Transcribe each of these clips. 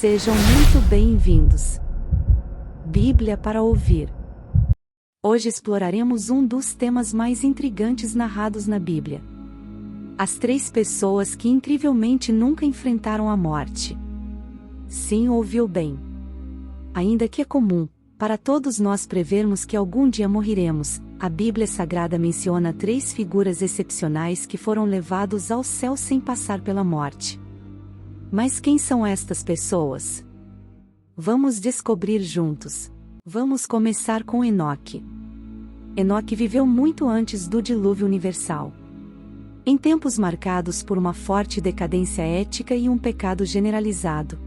Sejam muito bem-vindos. Bíblia para ouvir. Hoje exploraremos um dos temas mais intrigantes narrados na Bíblia. As 3 pessoas que incrivelmente nunca enfrentaram a morte. Sim, ouviu bem. Ainda que é comum, para todos nós prevermos que algum dia morreremos, a Bíblia Sagrada menciona 3 figuras excepcionais que foram levados ao céu sem passar pela morte. Mas quem são estas pessoas? Vamos descobrir juntos. Vamos começar com Enoque. Enoque viveu muito antes do dilúvio universal. Em tempos marcados por uma forte decadência ética e um pecado generalizado.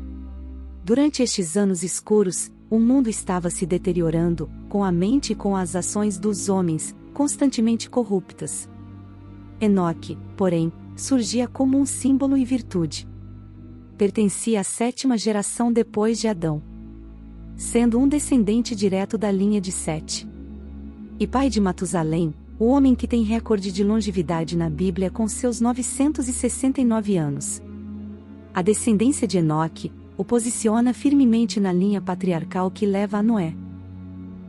Durante estes anos escuros, o mundo estava se deteriorando, com a mente e com as ações dos homens, constantemente corruptas. Enoque, porém, surgia como um símbolo e virtude. Pertencia à 7ª geração depois de Adão, sendo um descendente direto da linha de Sete. E pai de Matusalém, o homem que tem recorde de longevidade na Bíblia com seus 969 anos. A descendência de Enoque o posiciona firmemente na linha patriarcal que leva a Noé.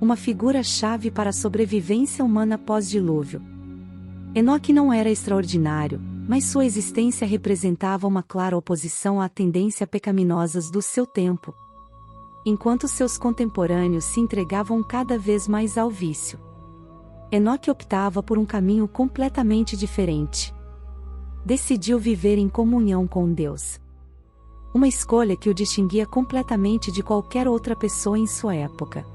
Uma figura-chave para a sobrevivência humana pós-dilúvio. Enoque não era extraordinário, mas sua existência representava uma clara oposição à tendência pecaminosas do seu tempo. Enquanto seus contemporâneos se entregavam cada vez mais ao vício, Enoque optava por um caminho completamente diferente. Decidiu viver em comunhão com Deus. Uma escolha que o distinguia completamente de qualquer outra pessoa em sua época.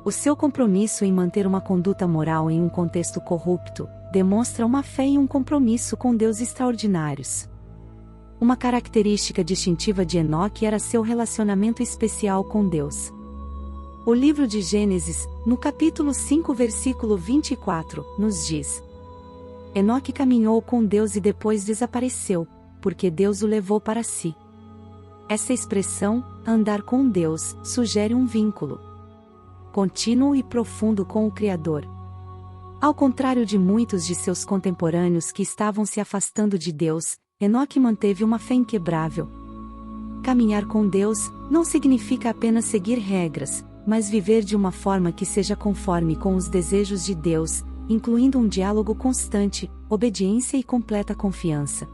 O seu compromisso em manter uma conduta moral em um contexto corrupto demonstra uma fé e um compromisso com Deus extraordinários. Uma característica distintiva de Enoque era seu relacionamento especial com Deus. O livro de Gênesis, no capítulo 5, versículo 24, nos diz: Enoque caminhou com Deus e depois desapareceu, porque Deus o levou para si. Essa expressão, andar com Deus, sugere um vínculo contínuo e profundo com o Criador. Ao contrário de muitos de seus contemporâneos que estavam se afastando de Deus, Enoque manteve uma fé inquebrável. Caminhar com Deus não significa apenas seguir regras, mas viver de uma forma que seja conforme com os desejos de Deus, incluindo um diálogo constante, obediência e completa confiança.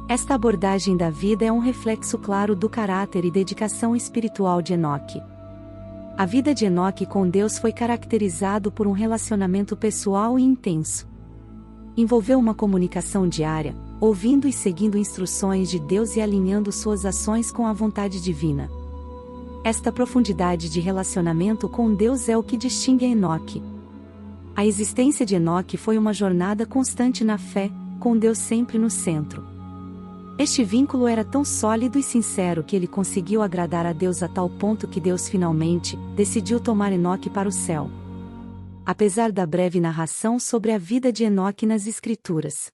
Esta abordagem da vida é um reflexo claro do caráter e dedicação espiritual de Enoque. A vida de Enoque com Deus foi caracterizado por um relacionamento pessoal e intenso. Envolveu uma comunicação diária, ouvindo e seguindo instruções de Deus e alinhando suas ações com a vontade divina. Esta profundidade de relacionamento com Deus é o que distingue a Enoque. A existência de Enoque foi uma jornada constante na fé, com Deus sempre no centro. Este vínculo era tão sólido e sincero que ele conseguiu agradar a Deus a tal ponto que Deus finalmente decidiu tomar Enoque para o céu. Apesar da breve narração sobre a vida de Enoque nas Escrituras,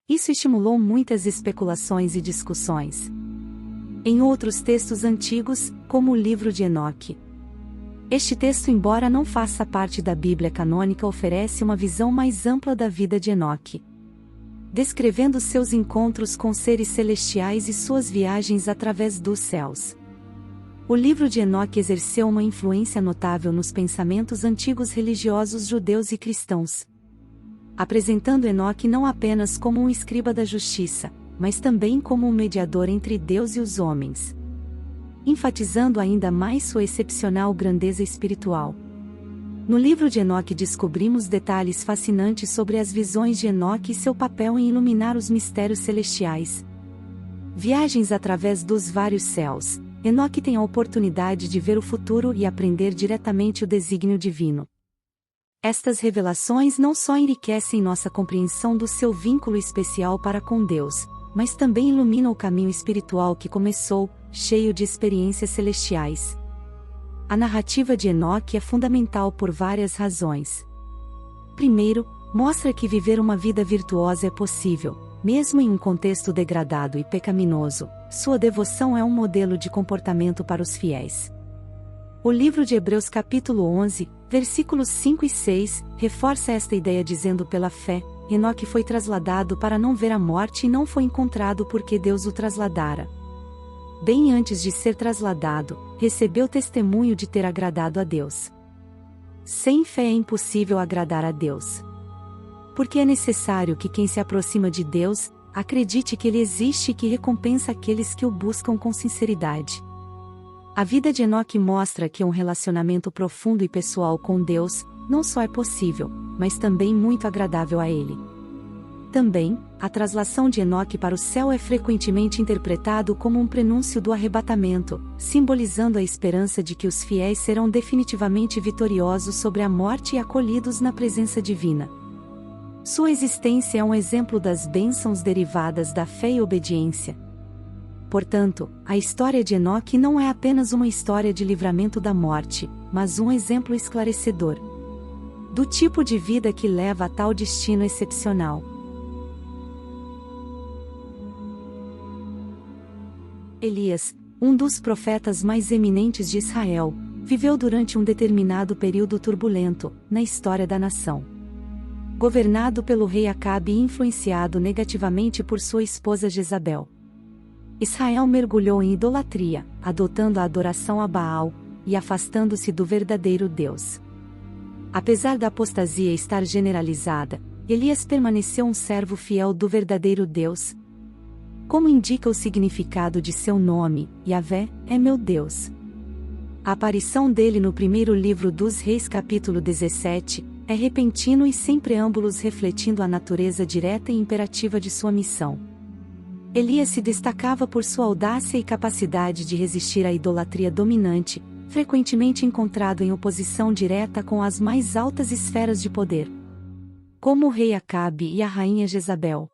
isso estimulou muitas especulações e discussões. Em outros textos antigos, como o livro de Enoque. Este texto, embora não faça parte da Bíblia canônica, oferece uma visão mais ampla da vida de Enoque, descrevendo seus encontros com seres celestiais e suas viagens através dos céus. O livro de Enoque exerceu uma influência notável nos pensamentos antigos religiosos judeus e cristãos, apresentando Enoque não apenas como um escriba da justiça, mas também como um mediador entre Deus e os homens, enfatizando ainda mais sua excepcional grandeza espiritual. No livro de Enoque descobrimos detalhes fascinantes sobre as visões de Enoque e seu papel em iluminar os mistérios celestiais. Viagens através dos vários céus, Enoque tem a oportunidade de ver o futuro e aprender diretamente o desígnio divino. Estas revelações não só enriquecem nossa compreensão do seu vínculo especial para com Deus, mas também iluminam o caminho espiritual que começou, cheio de experiências celestiais. A narrativa de Enoque é fundamental por várias razões. Primeiro, mostra que viver uma vida virtuosa é possível, mesmo em um contexto degradado e pecaminoso. Sua devoção é um modelo de comportamento para os fiéis. O livro de Hebreus capítulo 11, versículos 5 e 6, reforça esta ideia dizendo: pela fé, Enoque foi trasladado para não ver a morte e não foi encontrado porque Deus o trasladara. bem antes de ser trasladado, recebeu testemunho de ter agradado a Deus. Sem fé é impossível agradar a Deus. Porque é necessário que quem se aproxima de Deus, acredite que Ele existe e que recompensa aqueles que o buscam com sinceridade. A vida de Enoque mostra que um relacionamento profundo e pessoal com Deus, não só é possível, mas também muito agradável a Ele. Também, a traslação de Enoque para o céu é frequentemente interpretado como um prenúncio do arrebatamento, simbolizando a esperança de que os fiéis serão definitivamente vitoriosos sobre a morte e acolhidos na presença divina. Sua existência é um exemplo das bênçãos derivadas da fé e obediência. Portanto, a história de Enoque não é apenas uma história de livramento da morte, mas um exemplo esclarecedor do tipo de vida que leva a tal destino excepcional. Elias, um dos profetas mais eminentes de Israel, viveu durante um determinado período turbulento na história da nação. Governado pelo rei Acabe e influenciado negativamente por sua esposa Jezabel, Israel mergulhou em idolatria, adotando a adoração a Baal e afastando-se do verdadeiro Deus. Apesar da apostasia estar generalizada, Elias permaneceu um servo fiel do verdadeiro Deus. Como indica o significado de seu nome, Yahvé, é meu Deus. A aparição dele no primeiro livro dos Reis capítulo 17, é repentino e sem preâmbulos, refletindo a natureza direta e imperativa de sua missão. Elias se destacava por sua audácia e capacidade de resistir à idolatria dominante, frequentemente encontrado em oposição direta com as mais altas esferas de poder, como o rei Acabe e a rainha Jezabel.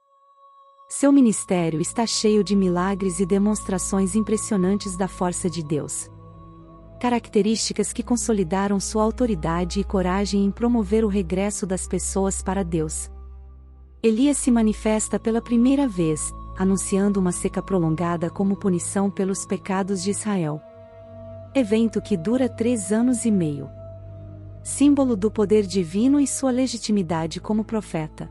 Seu ministério está cheio de milagres e demonstrações impressionantes da força de Deus. Características que consolidaram sua autoridade e coragem em promover o regresso das pessoas para Deus. Elias se manifesta pela primeira vez, anunciando uma seca prolongada como punição pelos pecados de Israel. Evento que dura 3 anos e meio. Símbolo do poder divino e sua legitimidade como profeta.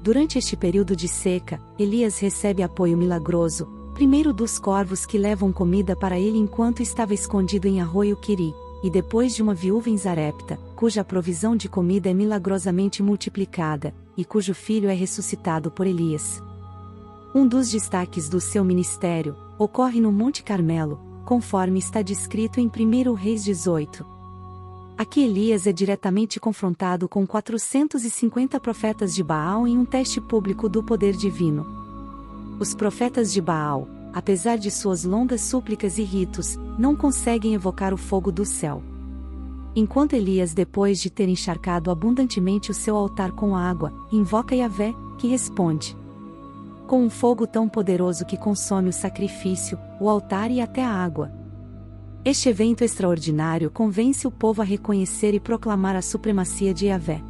Durante este período de seca, Elias recebe apoio milagroso, primeiro dos corvos que levam comida para ele enquanto estava escondido em Arroio Quiri, e depois de uma viúva em Zarepta, cuja provisão de comida é milagrosamente multiplicada, e cujo filho é ressuscitado por Elias. Um dos destaques do seu ministério ocorre no Monte Carmelo, conforme está descrito em 1 Reis 18. Aqui Elias é diretamente confrontado com 450 profetas de Baal em um teste público do poder divino. Os profetas de Baal, apesar de suas longas súplicas e ritos, não conseguem evocar o fogo do céu. Enquanto Elias, depois de ter encharcado abundantemente o seu altar com água, invoca Yahvé, que responde com um fogo tão poderoso que consome o sacrifício, o altar e até a água. Este evento extraordinário convence o povo a reconhecer e proclamar a supremacia de Yahvé,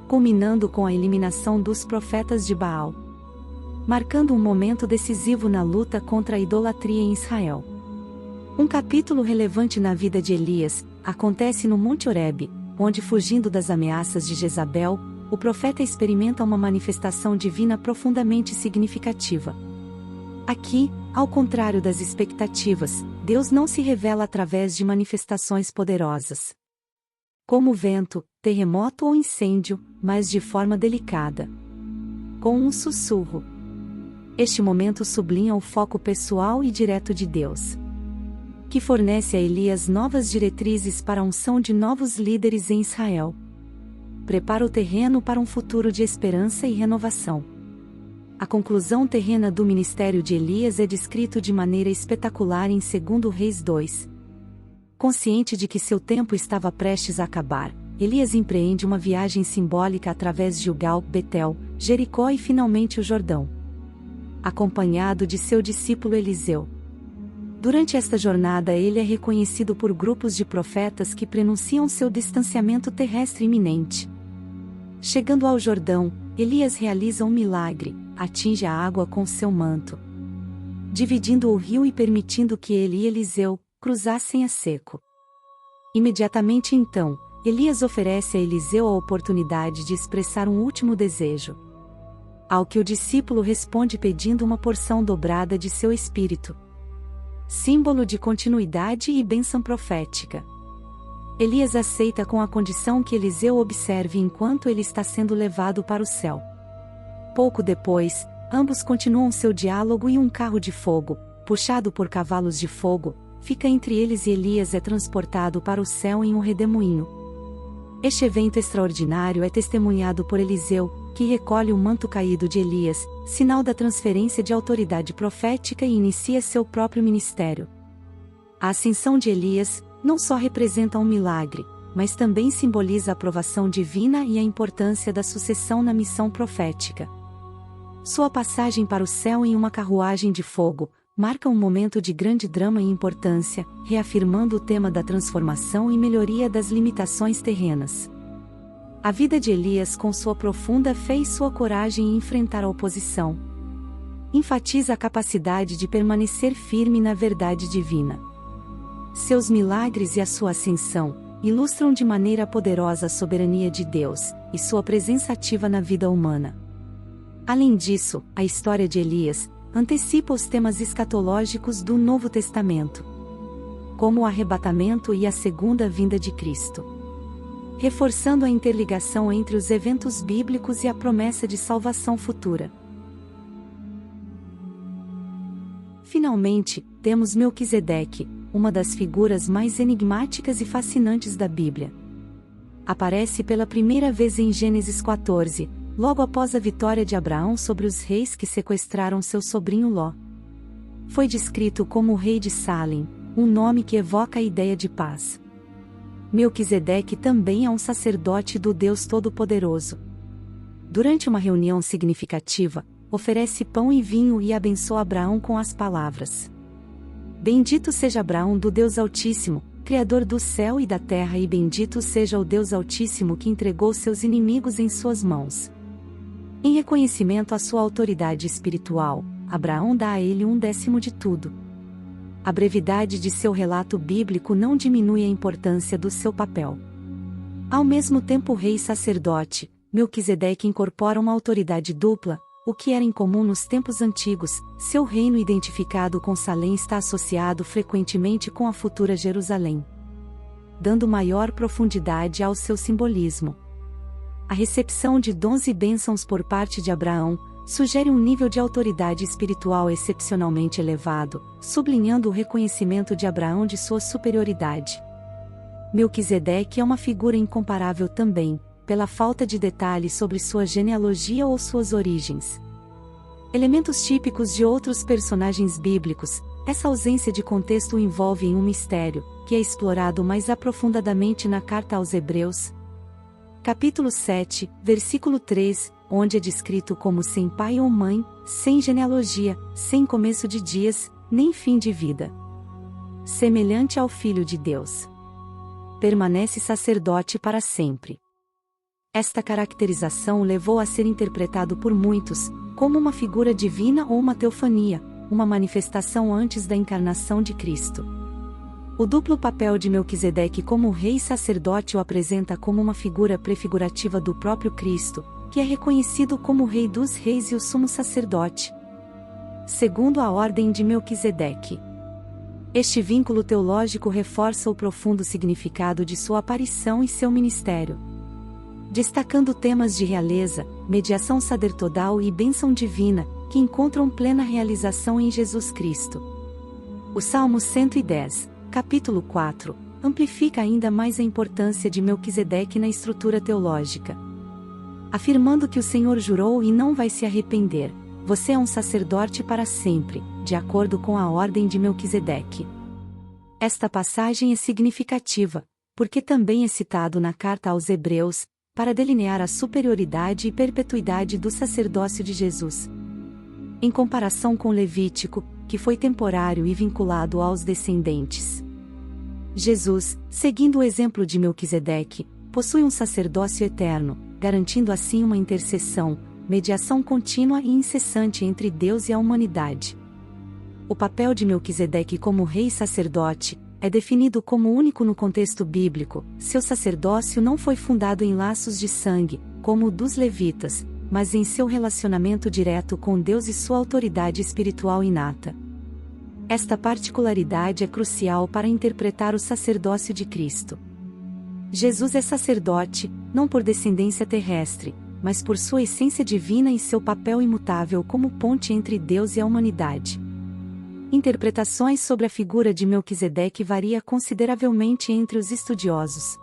culminando com a eliminação dos profetas de Baal, marcando um momento decisivo na luta contra a idolatria em Israel. Um capítulo relevante na vida de Elias acontece no Monte Horebe, onde, fugindo das ameaças de Jezabel, o profeta experimenta uma manifestação divina profundamente significativa. Aqui, ao contrário das expectativas, Deus não se revela através de manifestações poderosas, como vento, terremoto ou incêndio, mas de forma delicada, com um sussurro. Este momento sublinha o foco pessoal e direto de Deus, que fornece a Elias novas diretrizes para a unção de novos líderes em Israel. Prepara o terreno para um futuro de esperança e renovação. A conclusão terrena do ministério de Elias é descrito de maneira espetacular em 2 Reis 2. Consciente de que seu tempo estava prestes a acabar, Elias empreende uma viagem simbólica através de Gilgal, Betel, Jericó e finalmente o Jordão, acompanhado de seu discípulo Eliseu. Durante esta jornada ele é reconhecido por grupos de profetas que prenunciam seu distanciamento terrestre iminente. Chegando ao Jordão, Elias realiza um milagre, atinge a água com seu manto, dividindo o rio e permitindo que ele e Eliseu cruzassem a seco. Imediatamente então, Elias oferece a Eliseu a oportunidade de expressar um último desejo, ao que o discípulo responde pedindo uma porção dobrada de seu espírito. símbolo de continuidade e bênção profética. Elias aceita com a condição que Eliseu observe enquanto ele está sendo levado para o céu. Pouco depois, ambos continuam seu diálogo e um carro de fogo, puxado por cavalos de fogo, fica entre eles e Elias é transportado para o céu em um redemoinho. Este evento extraordinário é testemunhado por Eliseu, que recolhe o manto caído de Elias, sinal da transferência de autoridade profética e inicia seu próprio ministério. A ascensão de Elias não só representa um milagre, mas também simboliza a aprovação divina e a importância da sucessão na missão profética. Sua passagem para o céu em uma carruagem de fogo marca um momento de grande drama e importância, reafirmando o tema da transformação e melhoria das limitações terrenas. A vida de Elias, com sua profunda fé e sua coragem em enfrentar a oposição, enfatiza a capacidade de permanecer firme na verdade divina. Seus milagres e a sua ascensão ilustram de maneira poderosa a soberania de Deus e sua presença ativa na vida humana. Além disso, a história de Elias antecipa os temas escatológicos do Novo Testamento, como o arrebatamento e a segunda vinda de Cristo, reforçando a interligação entre os eventos bíblicos e a promessa de salvação futura. Finalmente, temos Melquisedeque, uma das figuras mais enigmáticas e fascinantes da Bíblia. Aparece pela primeira vez em Gênesis 14, logo após a vitória de Abraão sobre os reis que sequestraram seu sobrinho Ló. Foi descrito como o rei de Salem, um nome que evoca a ideia de paz. Melquisedeque também é um sacerdote do Deus Todo-Poderoso. Durante uma reunião significativa, oferece pão e vinho e abençoa Abraão com as palavras: Bendito seja Abraão do Deus Altíssimo, Criador do céu e da terra, e bendito seja o Deus Altíssimo que entregou seus inimigos em suas mãos. Em reconhecimento à sua autoridade espiritual, Abraão dá a ele 1/10 de tudo. A brevidade de seu relato bíblico não diminui a importância do seu papel. Ao mesmo tempo rei e sacerdote, Melquisedeque incorpora uma autoridade dupla, o que era incomum nos tempos antigos. Seu reino identificado com Salém está associado frequentemente com a futura Jerusalém, dando maior profundidade ao seu simbolismo. A recepção de dons e bênçãos por parte de Abraão sugere um nível de autoridade espiritual excepcionalmente elevado, sublinhando o reconhecimento de Abraão de sua superioridade. Melquisedeque é uma figura incomparável também, pela falta de detalhes sobre sua genealogia ou suas origens. Elementos típicos de outros personagens bíblicos, essa ausência de contexto o envolve em um mistério, que é explorado mais aprofundadamente na carta aos Hebreus. Capítulo 7, versículo 3, onde é descrito como sem pai ou mãe, sem genealogia, sem começo de dias, nem fim de vida. Semelhante ao Filho de Deus. Permanece sacerdote para sempre. Esta caracterização o levou a ser interpretado por muitos, como uma figura divina ou uma teofania, uma manifestação antes da encarnação de Cristo. O duplo papel de Melquisedeque como rei e sacerdote o apresenta como uma figura prefigurativa do próprio Cristo, que é reconhecido como o Rei dos Reis e o Sumo Sacerdote, segundo a ordem de Melquisedeque. Este vínculo teológico reforça o profundo significado de sua aparição e seu ministério, destacando temas de realeza, mediação sacerdotal e bênção divina, que encontram plena realização em Jesus Cristo. O Salmo 110, capítulo 4, amplifica ainda mais a importância de Melquisedeque na estrutura teológica, afirmando que o Senhor jurou e não vai se arrepender: você é um sacerdote para sempre, de acordo com a ordem de Melquisedeque. Esta passagem é significativa, porque também é citado na carta aos Hebreus, para delinear a superioridade e perpetuidade do sacerdócio de Jesus. Em comparação com Levítico, que foi temporário e vinculado aos descendentes, Jesus, seguindo o exemplo de Melquisedeque, possui um sacerdócio eterno, garantindo assim uma intercessão, mediação contínua e incessante entre Deus e a humanidade. O papel de Melquisedeque como rei e sacerdote é definido como único no contexto bíblico. Seu sacerdócio não foi fundado em laços de sangue, como o dos levitas, mas em seu relacionamento direto com Deus e sua autoridade espiritual inata. Esta particularidade é crucial para interpretar o sacerdócio de Cristo. Jesus é sacerdote, não por descendência terrestre, mas por sua essência divina e seu papel imutável como ponte entre Deus e a humanidade. Interpretações sobre a figura de Melquisedeque variam consideravelmente entre os estudiosos.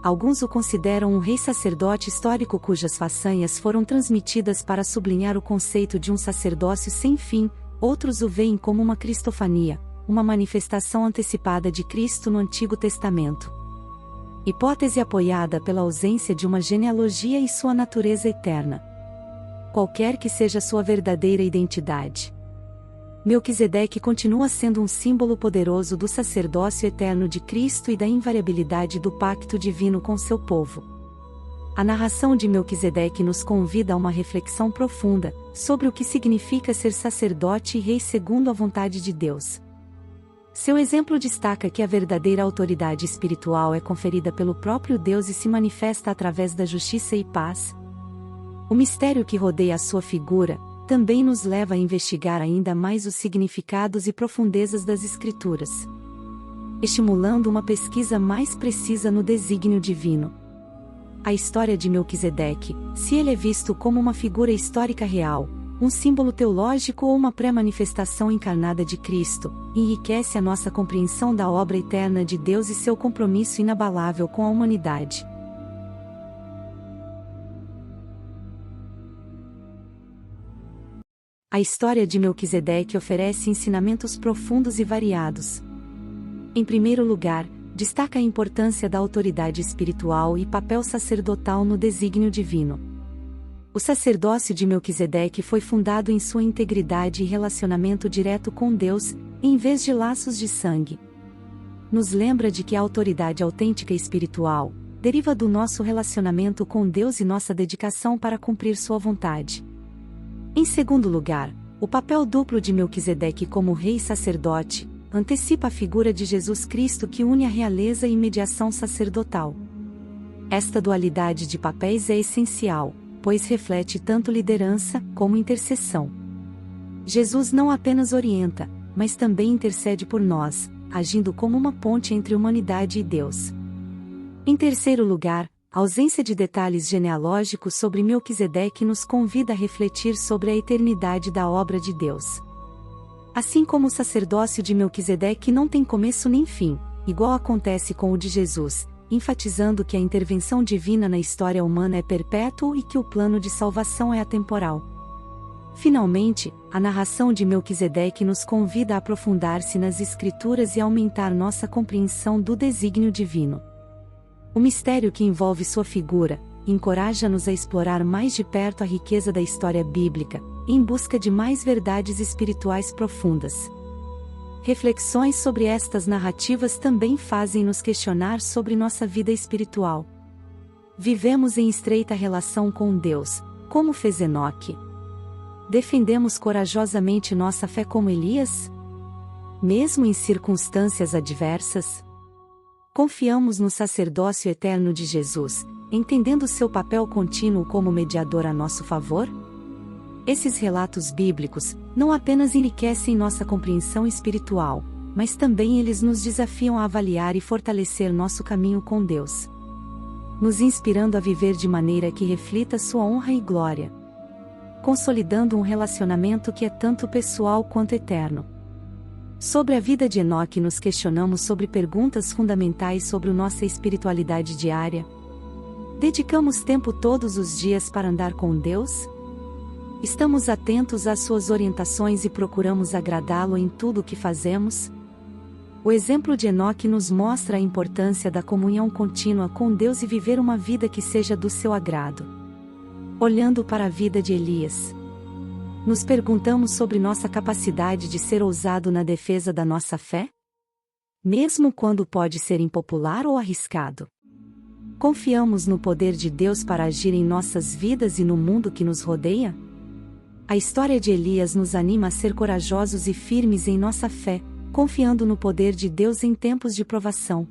Alguns o consideram um rei sacerdote histórico cujas façanhas foram transmitidas para sublinhar o conceito de um sacerdócio sem fim, outros o veem como uma cristofania, uma manifestação antecipada de Cristo no Antigo Testamento. Hipótese apoiada pela ausência de uma genealogia e sua natureza eterna. Qualquer que seja sua verdadeira identidade, Melquisedeque continua sendo um símbolo poderoso do sacerdócio eterno de Cristo e da invariabilidade do pacto divino com seu povo. A narração de Melquisedeque nos convida a uma reflexão profunda sobre o que significa ser sacerdote e rei segundo a vontade de Deus. Seu exemplo destaca que a verdadeira autoridade espiritual é conferida pelo próprio Deus e se manifesta através da justiça e paz. O mistério que rodeia a sua figura também nos leva a investigar ainda mais os significados e profundezas das Escrituras, estimulando uma pesquisa mais precisa no desígnio divino. A história de Melquisedeque, se ele é visto como uma figura histórica real, um símbolo teológico ou uma pré-manifestação encarnada de Cristo, enriquece a nossa compreensão da obra eterna de Deus e seu compromisso inabalável com a humanidade. A história de Melquisedeque oferece ensinamentos profundos e variados. Em primeiro lugar, destaca a importância da autoridade espiritual e papel sacerdotal no desígnio divino. O sacerdócio de Melquisedeque foi fundado em sua integridade e relacionamento direto com Deus, em vez de laços de sangue. Nos lembra de que a autoridade autêntica espiritual deriva do nosso relacionamento com Deus e nossa dedicação para cumprir sua vontade. Em segundo lugar, o papel duplo de Melquisedeque como rei e sacerdote antecipa a figura de Jesus Cristo que une a realeza e mediação sacerdotal. Esta dualidade de papéis é essencial, pois reflete tanto liderança como intercessão. Jesus não apenas orienta, mas também intercede por nós, agindo como uma ponte entre humanidade e Deus. Em terceiro lugar, a ausência de detalhes genealógicos sobre Melquisedeque nos convida a refletir sobre a eternidade da obra de Deus. Assim como o sacerdócio de Melquisedeque não tem começo nem fim, igual acontece com o de Jesus, enfatizando que a intervenção divina na história humana é perpétua e que o plano de salvação é atemporal. Finalmente, a narração de Melquisedeque nos convida a aprofundar-se nas Escrituras e aumentar nossa compreensão do desígnio divino. O mistério que envolve sua figura encoraja-nos a explorar mais de perto a riqueza da história bíblica, em busca de mais verdades espirituais profundas. Reflexões sobre estas narrativas também fazem-nos questionar sobre nossa vida espiritual. Vivemos em estreita relação com Deus, como fez Enoque? Defendemos corajosamente nossa fé como Elias? Mesmo em circunstâncias adversas? Confiamos no sacerdócio eterno de Jesus, entendendo seu papel contínuo como mediador a nosso favor? Esses relatos bíblicos não apenas enriquecem nossa compreensão espiritual, mas também eles nos desafiam a avaliar e fortalecer nosso caminho com Deus, nos inspirando a viver de maneira que reflita sua honra e glória, consolidando um relacionamento que é tanto pessoal quanto eterno. Sobre a vida de Enoque nos questionamos sobre perguntas fundamentais sobre nossa espiritualidade diária. Dedicamos tempo todos os dias para andar com Deus? Estamos atentos às suas orientações e procuramos agradá-lo em tudo o que fazemos? O exemplo de Enoque nos mostra a importância da comunhão contínua com Deus e viver uma vida que seja do seu agrado. Olhando para a vida de Elias, nos perguntamos sobre nossa capacidade de ser ousado na defesa da nossa fé? Mesmo quando pode ser impopular ou arriscado. Confiamos no poder de Deus para agir em nossas vidas e no mundo que nos rodeia? A história de Elias nos anima a ser corajosos e firmes em nossa fé, confiando no poder de Deus em tempos de provação.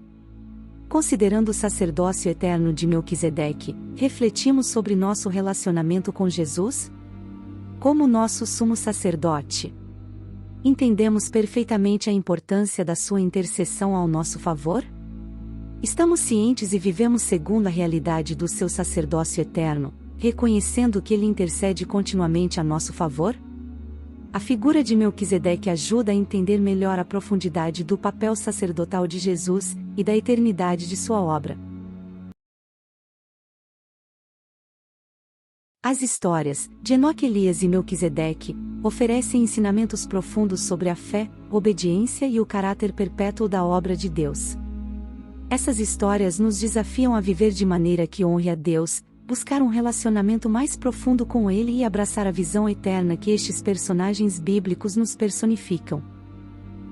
Considerando o sacerdócio eterno de Melquisedeque, refletimos sobre nosso relacionamento com Jesus? Como nosso sumo sacerdote, entendemos perfeitamente a importância da sua intercessão ao nosso favor? Estamos cientes e vivemos segundo a realidade do seu sacerdócio eterno, reconhecendo que ele intercede continuamente a nosso favor? A figura de Melquisedeque ajuda a entender melhor a profundidade do papel sacerdotal de Jesus e da eternidade de sua obra. As histórias de Enoque, Elias e Melquisedeque oferecem ensinamentos profundos sobre a fé, obediência e o caráter perpétuo da obra de Deus. Essas histórias nos desafiam a viver de maneira que honre a Deus, buscar um relacionamento mais profundo com Ele e abraçar a visão eterna que estes personagens bíblicos nos personificam.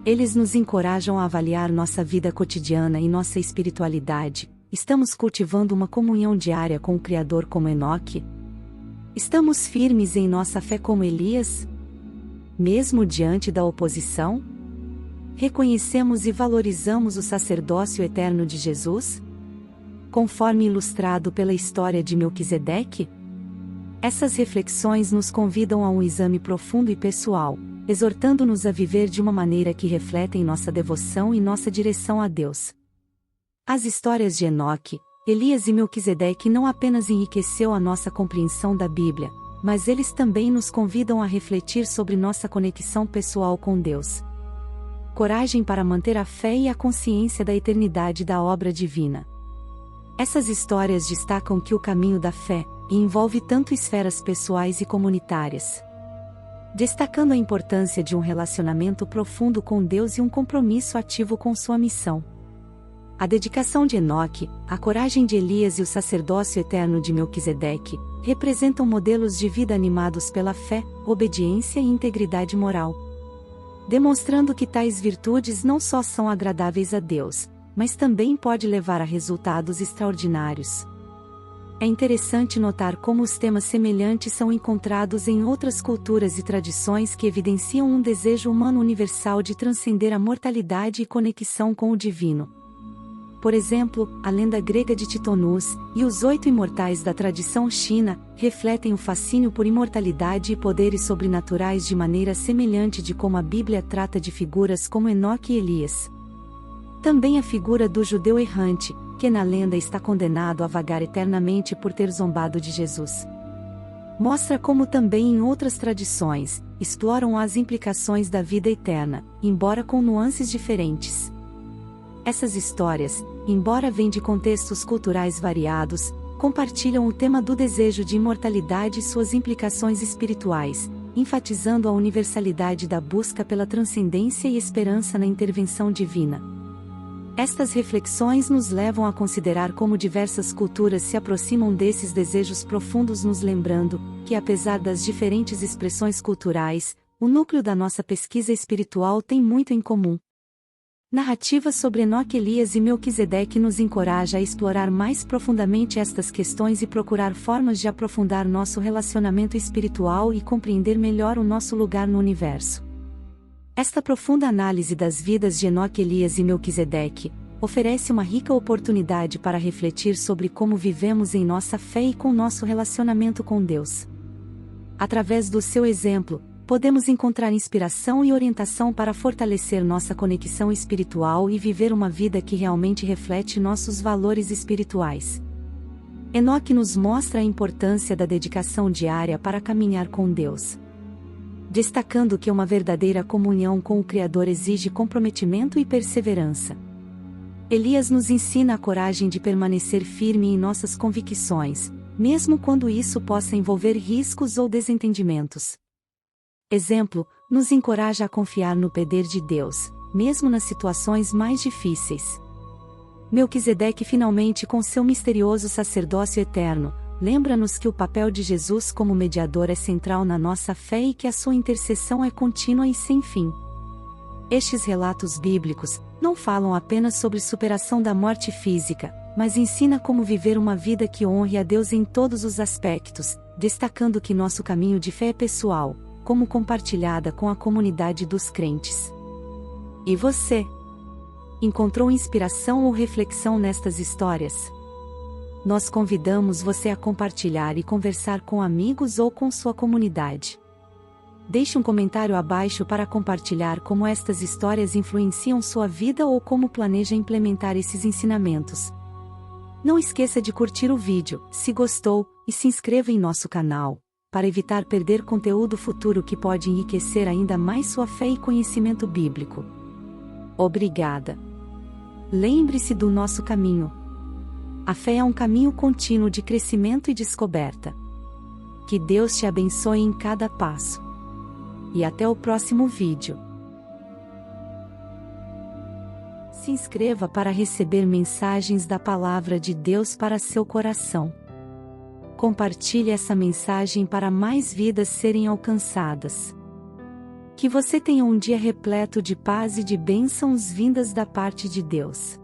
Eles nos encorajam a avaliar nossa vida cotidiana e nossa espiritualidade. Estamos cultivando uma comunhão diária com o Criador como Enoque? Estamos firmes em nossa fé como Elias? Mesmo diante da oposição? Reconhecemos e valorizamos o sacerdócio eterno de Jesus? Conforme ilustrado pela história de Melquisedeque? Essas reflexões nos convidam a um exame profundo e pessoal, exortando-nos a viver de uma maneira que refletem nossa devoção e nossa direção a Deus. As histórias de Enoque, Elias e Melquisedeque não apenas enriqueceu a nossa compreensão da Bíblia, mas eles também nos convidam a refletir sobre nossa conexão pessoal com Deus. Coragem para manter a fé e a consciência da eternidade da obra divina. Essas histórias destacam que o caminho da fé envolve tanto esferas pessoais e comunitárias, destacando a importância de um relacionamento profundo com Deus e um compromisso ativo com sua missão. A dedicação de Enoque, a coragem de Elias e o sacerdócio eterno de Melquisedeque representam modelos de vida animados pela fé, obediência e integridade moral, demonstrando que tais virtudes não só são agradáveis a Deus, mas também pode levar a resultados extraordinários. É interessante notar como os temas semelhantes são encontrados em outras culturas e tradições que evidenciam um desejo humano universal de transcender a mortalidade e conexão com o divino. Por exemplo, a lenda grega de Titonus e os 8 imortais da tradição china refletem o fascínio por imortalidade e poderes sobrenaturais de maneira semelhante de como a Bíblia trata de figuras como Enoque e Elias. Também a figura do judeu errante, que na lenda está condenado a vagar eternamente por ter zombado de Jesus, mostra como também em outras tradições exploram as implicações da vida eterna, embora com nuances diferentes. Essas histórias, embora vêm de contextos culturais variados, compartilham o tema do desejo de imortalidade e suas implicações espirituais, enfatizando a universalidade da busca pela transcendência e esperança na intervenção divina. Estas reflexões nos levam a considerar como diversas culturas se aproximam desses desejos profundos, nos lembrando que, apesar das diferentes expressões culturais, o núcleo da nossa pesquisa espiritual tem muito em comum. Narrativa sobre Enoque, Elias e Melquisedeque nos encoraja a explorar mais profundamente estas questões e procurar formas de aprofundar nosso relacionamento espiritual e compreender melhor o nosso lugar no universo. Esta profunda análise das vidas de Enoque, Elias e Melquisedeque oferece uma rica oportunidade para refletir sobre como vivemos em nossa fé e com nosso relacionamento com Deus. Através do seu exemplo, podemos encontrar inspiração e orientação para fortalecer nossa conexão espiritual e viver uma vida que realmente reflete nossos valores espirituais. Enoque nos mostra a importância da dedicação diária para caminhar com Deus, destacando que uma verdadeira comunhão com o Criador exige comprometimento e perseverança. Elias nos ensina a coragem de permanecer firme em nossas convicções, mesmo quando isso possa envolver riscos ou desentendimentos. Exemplo, nos encoraja a confiar no poder de Deus, mesmo nas situações mais difíceis. Melquisedeque, finalmente, com seu misterioso sacerdócio eterno, lembra-nos que o papel de Jesus como mediador é central na nossa fé e que a sua intercessão é contínua e sem fim. Estes relatos bíblicos não falam apenas sobre superação da morte física, mas ensina como viver uma vida que honre a Deus em todos os aspectos, destacando que nosso caminho de fé é pessoal, como compartilhada com a comunidade dos crentes. E você? Encontrou inspiração ou reflexão nestas histórias? Nós convidamos você a compartilhar e conversar com amigos ou com sua comunidade. Deixe um comentário abaixo para compartilhar como estas histórias influenciam sua vida ou como planeja implementar esses ensinamentos. Não esqueça de curtir o vídeo, se gostou, e se inscreva em nosso canal, para evitar perder conteúdo futuro que pode enriquecer ainda mais sua fé e conhecimento bíblico. Obrigada! Lembre-se do nosso caminho. A fé é um caminho contínuo de crescimento e descoberta. Que Deus te abençoe em cada passo. E até o próximo vídeo. Se inscreva para receber mensagens da Palavra de Deus para seu coração. Compartilhe essa mensagem para mais vidas serem alcançadas. Que você tenha um dia repleto de paz e de bênçãos vindas da parte de Deus.